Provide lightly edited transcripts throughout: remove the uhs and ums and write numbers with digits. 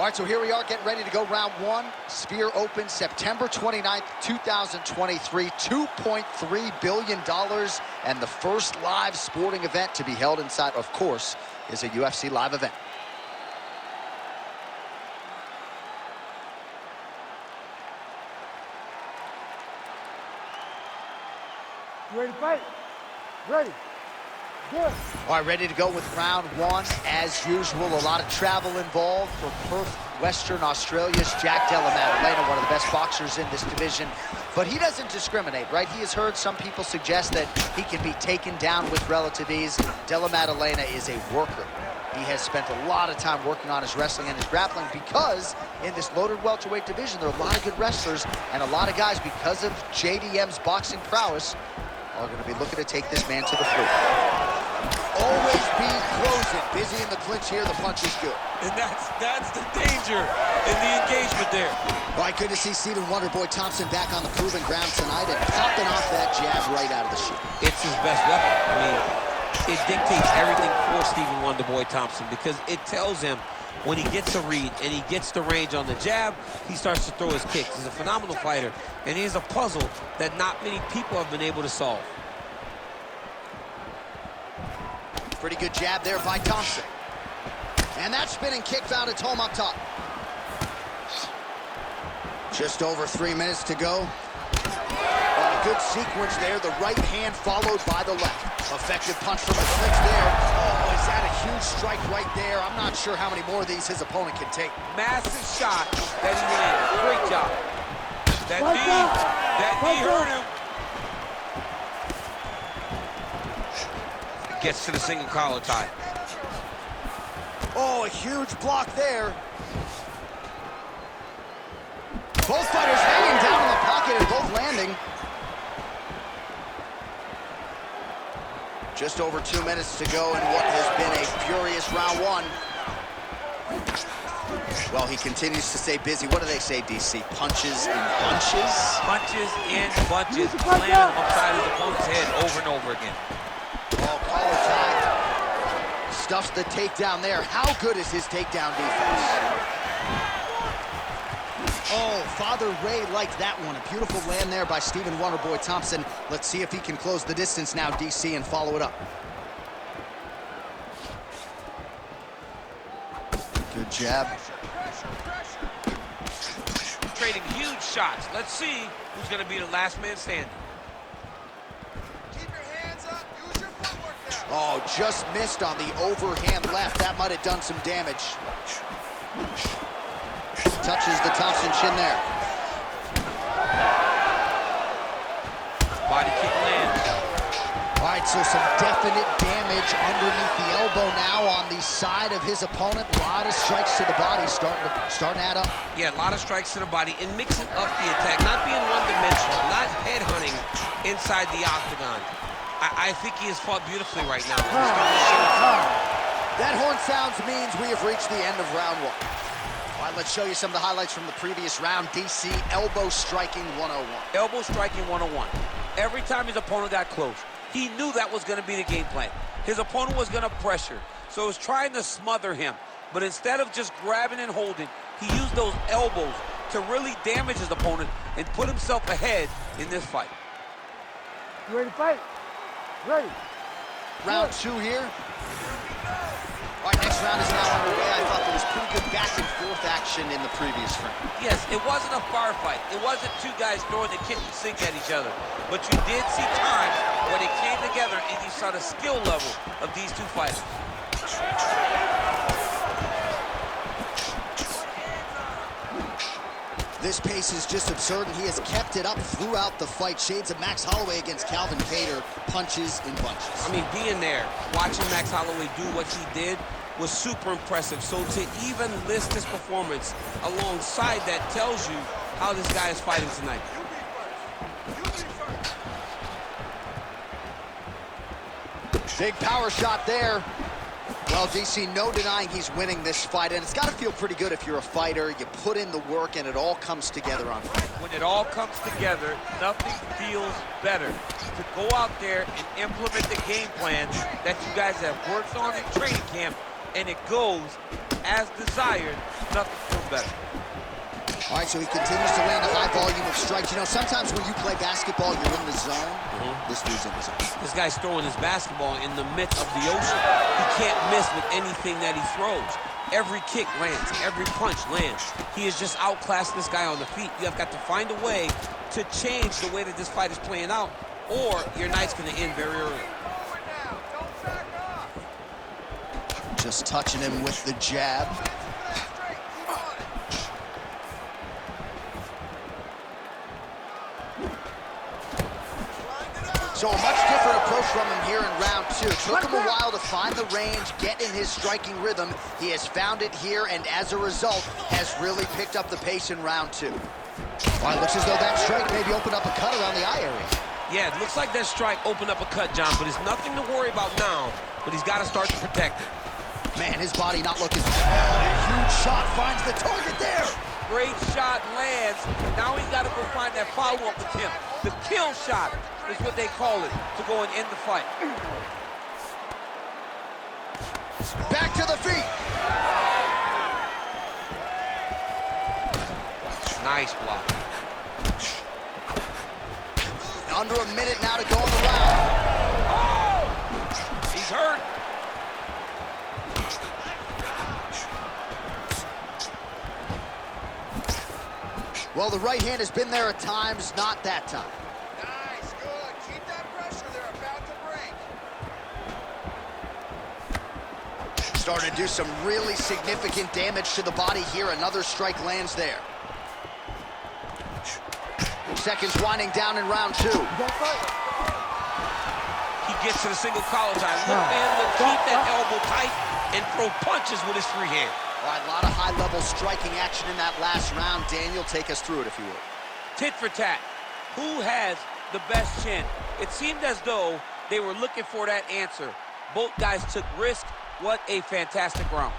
All right, so here we are getting ready to go round one. Sphere Open, September 29th, 2023, $2.3 billion, and the first live sporting event to be held inside, of course, is a UFC live event. You ready to fight? Ready. Good. All right, ready to go with round one. As usual, a lot of travel involved for Perth, Western Australia's Della, Maddalena, one of the best boxers in this division. But he doesn't discriminate, right? He has heard some people suggest that he can be taken down with relative ease. Della Maddalena is a worker. He has spent a lot of time working on his wrestling and his grappling because in this loaded welterweight division, there are a lot of good wrestlers and a lot of guys, because of JDM's boxing prowess, are going to be looking to take this man to the floor. Always be closing. Busy in the clinch here, the punch is good. And that's the danger in the engagement there. All right, good to see Stephen Wonderboy Thompson back on the proven ground tonight and popping off that jab right out of the chute. It's his best weapon. I mean, it dictates everything for Stephen Wonderboy Thompson because it tells him when he gets a read and he gets the range on the jab, he starts to throw his kicks. He's a phenomenal fighter, and he is a puzzle that not many people have been able to solve. Pretty good jab there by Thompson. And that spinning kick found its home up top. Just over 3 minutes to go. Oh, good sequence there. The right hand followed by the left. Effective punch from the clinch there. Oh, is that a huge strike right there? I'm not sure how many more of these his opponent can take. Massive shot that he landed. Great job. That knee hurt him. Gets to the single collar tie. Oh, a huge block there. Both fighters hanging down in the pocket and both landing. Just over 2 minutes to go in what has been a furious round one. Well, he continues to stay busy. What do they say, DC? Punches in bunches? Punches in bunches. Landing upside his opponent's head over and over again. Oh, collar tie. Stuffs the takedown there. How good is his takedown defense? Oh, Father Ray liked that one. A beautiful land there by Stephen Wonderboy Thompson. Let's see if he can close the distance now, DC, and follow it up. Good jab. Trading huge shots. Let's see who's going to be the last man standing. Oh, just missed on the overhand left. That might have done some damage. Touches the Thompson chin there. Body kick lands. All right, so some definite damage underneath the elbow now on the side of his opponent. A lot of strikes to the body starting to add up. Yeah, a lot of strikes to the body and mixing up the attack, not being one-dimensional, not headhunting inside the octagon. I think he has fought beautifully right now. That horn sounds means we have reached the end of round one. All right, let's show you some of the highlights from the previous round. DC, elbow striking 101. Elbow striking 101. Every time his opponent got close, he knew that was going to be the game plan. His opponent was going to pressure, so he was trying to smother him. But instead of just grabbing and holding, he used those elbows to really damage his opponent and put himself ahead in this fight. You ready to fight? Ready. Round two here. All right, next round is now underway. I thought there was pretty good back and forth action in the previous round. Yes, it wasn't a firefight. It wasn't two guys throwing the kitchen sink at each other. But you did see times where they came together and you saw the skill level of these two fighters. This pace is just absurd, and he has kept it up throughout the fight. Shades of Max Holloway against Calvin Kattar, punches in bunches. I mean, being there, watching Max Holloway do what he did was super impressive. So to even list this performance alongside that tells you how this guy is fighting tonight. Big power shot there. Well, DC, no denying he's winning this fight, and it's got to feel pretty good if you're a fighter. You put in the work, and it all comes together on fight. When it all comes together, nothing feels better to go out there and implement the game plan that you guys have worked on in training camp, and it goes as desired, nothing feels better. All right, so he continues to land a high volume of strikes. You know, sometimes when you play basketball, you're in the zone. This dude's in the zone. This guy's throwing his basketball in the midst of the ocean. He can't miss with anything that he throws. Every kick lands, every punch lands. He has just outclassed this guy on the feet. You have got to find a way to change the way that this fight is playing out, or your night's going to end very early. Just touching him with the jab. So a much different approach from him here in round two. Took him a while to find the range, get in his striking rhythm. He has found it here, and as a result, has really picked up the pace in round two. Well, it looks as though that strike maybe opened up a cut around the eye area. Yeah, it looks like that strike opened up a cut, John, but it's nothing to worry about now, but he's got to start to protect it. Man, his body not looking... A huge shot finds the target there. Great shot lands. Now he's got to go find that follow-up attempt. The kill shot is what they call it, to go and end the fight. Back to the feet. Nice block. Under a minute now to go in the round. Oh! He's hurt. Well, the right hand has been there at times, not that time. Nice, good. Keep that pressure. They're about to break. Starting to do some really significant damage to the body here. Another strike lands there. Seconds winding down in round two. He gets to the single collar tie. Look, man, look, keep that elbow tight and throw punches with his free hand. All right, a lot of high-level striking action in that last round. Daniel, take us through it, if you would. Tit for tat. Who has the best chin? It seemed as though they were looking for that answer. Both guys took risk. What a fantastic round.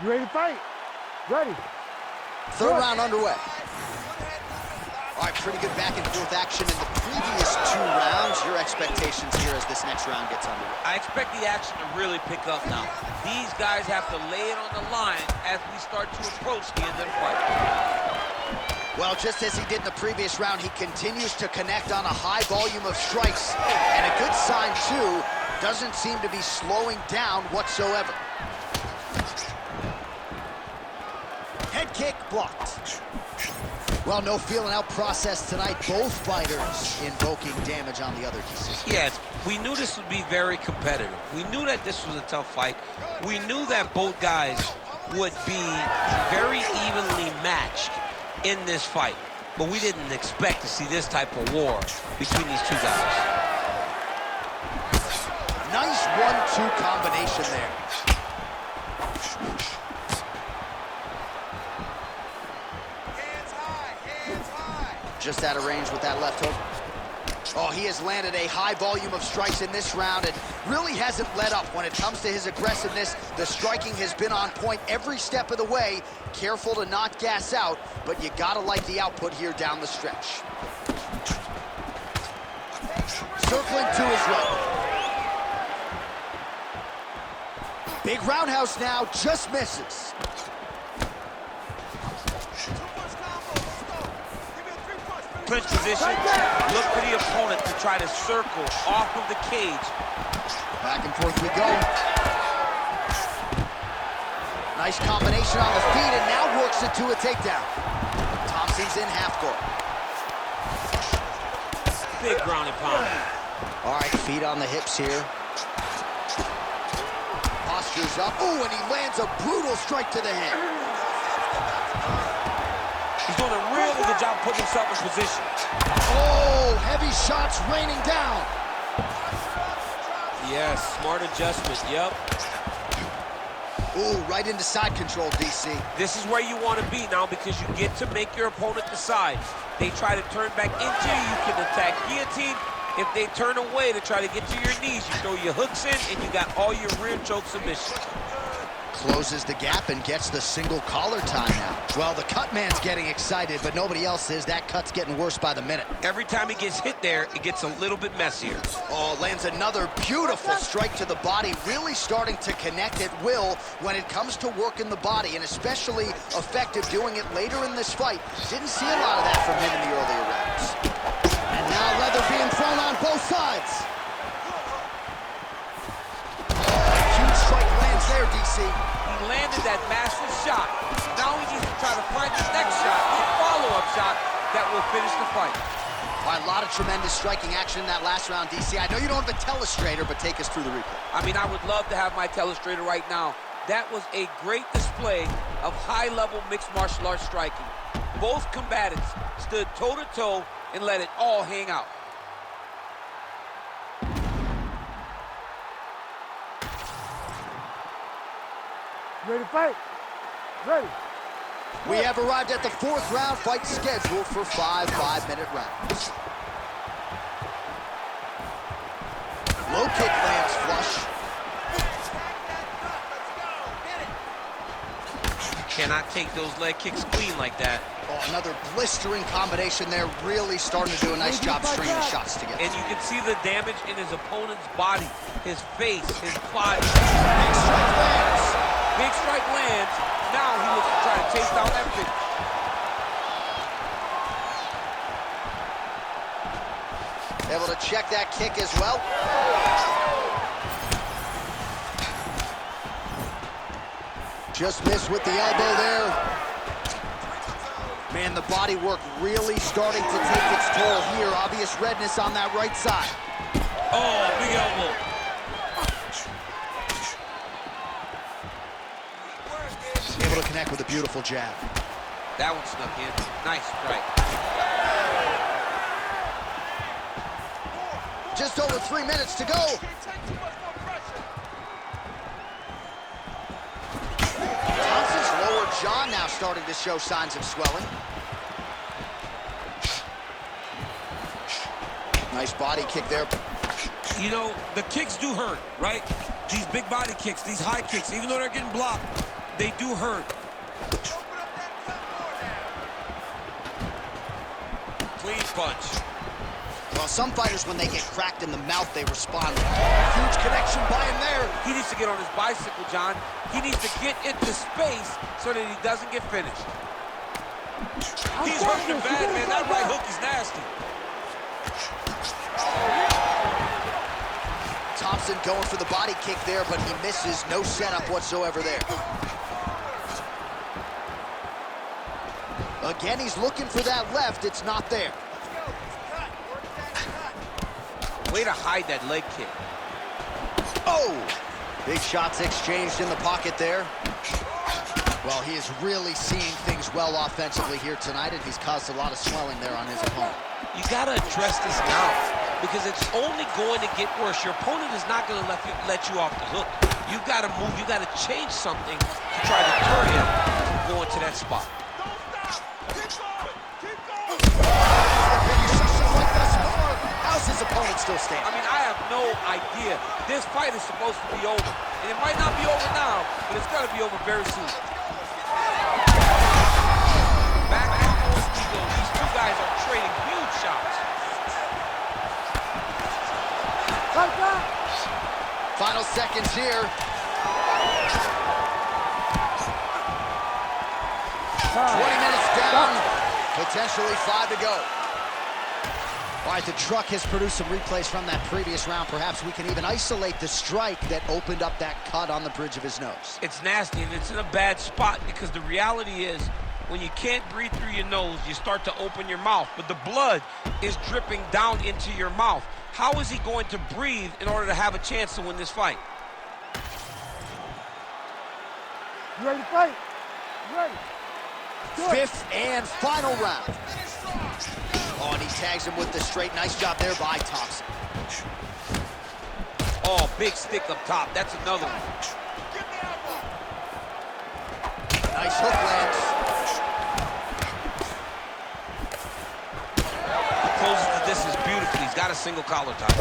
You ready to fight? Ready. Third round underway. All right, pretty good back and forth action in the previous two rounds. Your expectations here as this next round gets underway? I expect the action to really pick up now. These guys have to lay it on the line as we start to approach the end of the fight. Well, just as he did in the previous round, he continues to connect on a high volume of strikes. And a good sign, too, doesn't seem to be slowing down whatsoever. Head kick blocked. Well, no feeling out process tonight. Both fighters invoking damage on the other. Yes, we knew this would be very competitive. We knew that this was a tough fight. We knew that both guys would be very evenly matched in this fight. But we didn't expect to see this type of war between these two guys. Nice 1-2 combination there. Just out of range with that left hook. Oh, he has landed a high volume of strikes in this round and really hasn't let up when it comes to his aggressiveness. The striking has been on point every step of the way. Careful to not gas out, but you gotta like the output here down the stretch. Circling to his right. Big roundhouse now, just misses. Clinch position, look for the opponent to try to circle off of the cage. Back and forth we go. Nice combination on the feet and now works it to a takedown. Thompson's in half guard. Big ground and pound. All right, feet on the hips here. Postures up. Ooh, and he lands a brutal strike to the head. He's doing a really good job putting himself in position. Oh, heavy shots raining down. Yes, smart adjustment, yep. Ooh, right into side control, DC. This is where you want to be now because you get to make your opponent decide. They try to turn back into you, you can attack guillotine. If they turn away to try to get to your knees, you throw your hooks in and you got all your rear choke submissions. Closes the gap and gets the single collar tie now. Well, the cut man's getting excited, but nobody else is. That cut's getting worse by the minute. Every time he gets hit there, it gets a little bit messier. Oh, lands another beautiful strike to the body, really starting to connect at will when it comes to working the body, and especially effective doing it later in this fight. Didn't see a lot of that from him in the earlier rounds. And now leather being thrown on both sides. Huge strike lands there, DC. He landed that massive shot. Now he needs to try to find the next shot, the follow-up shot that will finish the fight. A lot of tremendous striking action in that last round, DC. I know you don't have a telestrator, but take us through the replay. I mean, I would love to have my telestrator right now. That was a great display of high-level mixed martial arts striking. Both combatants stood toe-to-toe and let it all hang out. You ready to fight? Ready. We have arrived at the fourth round, fight scheduled for 5 5-minute rounds. Low kick lands flush. Cannot take those leg kicks clean like that. Oh, another blistering combination there, really starting to do a nice job stringing the shots together. And you can see the damage in his opponent's body, his face, his body. Big strike lands. Big strike lands. Now he looks to try to chase down that finish. Able to check that kick as well. Just missed with the elbow there. Man, the body work really starting to take its toll here. Obvious redness on that right side. Oh, big elbow. Able to connect with a beautiful jab. That one snuck in. Nice strike. Just over 3 minutes to go. Thompson's lower jaw now starting to show signs of swelling. Nice body kick there. You know, the kicks do hurt, right? These big body kicks, these high kicks, even though they're getting blocked, they do hurt. Clean punch. Well, some fighters, when they get cracked in the mouth, they respond. Huge connection by him there. He needs to get on his bicycle, John. He needs to get into space so that he doesn't get finished. He's hurting bad, man. That right hook is nasty. Thompson going for the body kick there, but he misses. No setup whatsoever there. Again, he's looking for that left. It's not there. Way to hide that leg kick. Oh! Big shots exchanged in the pocket there. Well, he is really seeing things well offensively here tonight, and he's caused a lot of swelling there on his opponent. You got to address this now, because it's only going to get worse. Your opponent is not going to let you off the hook. You've got to move. You've got to change something to try to deter him from going to that spot. How's his opponent still standing? I mean, I have no idea. This fight is supposed to be over. And it might not be over now, but it's going to be over very soon. Back and forth we go. These two guys are trading huge shots. Final seconds here. 20 minutes down. Potentially 5 to go. All right, the truck has produced some replays from that previous round. Perhaps we can even isolate the strike that opened up that cut on the bridge of his nose. It's nasty, and it's in a bad spot, because the reality is when you can't breathe through your nose, you start to open your mouth, but the blood is dripping down into your mouth. How is he going to breathe in order to have a chance to win this fight? You ready to fight? You ready? Fifth and final round. Oh, and he tags him with the straight. Nice job there by Thompson. Oh, big stick up top. That's another one. Nice hook lands. Closes the distance beautifully. He's got a single collar tie.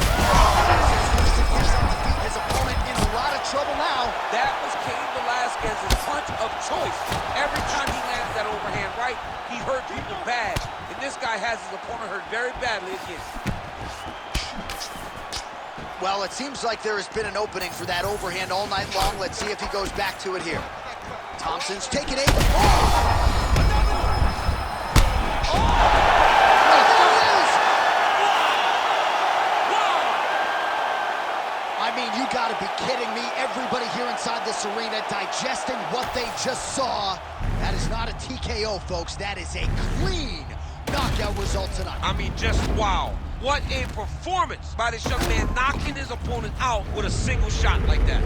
his opponent in a lot of trouble now. That was Cain Velasquez's punch of choice. Every time he landed that overhand right, he hurt people bad. And this guy has his opponent hurt very badly again. Well, it seems like there has been an opening for that overhand all night long. Let's see if he goes back to it here. Thompson's taking aim. I mean, you gotta be kidding me. Everybody here inside this arena digesting what they just saw. That is not a TKO, folks. That is a clean knockout result tonight. I mean, just wow. What a performance by this young man, knocking his opponent out with a single shot like that.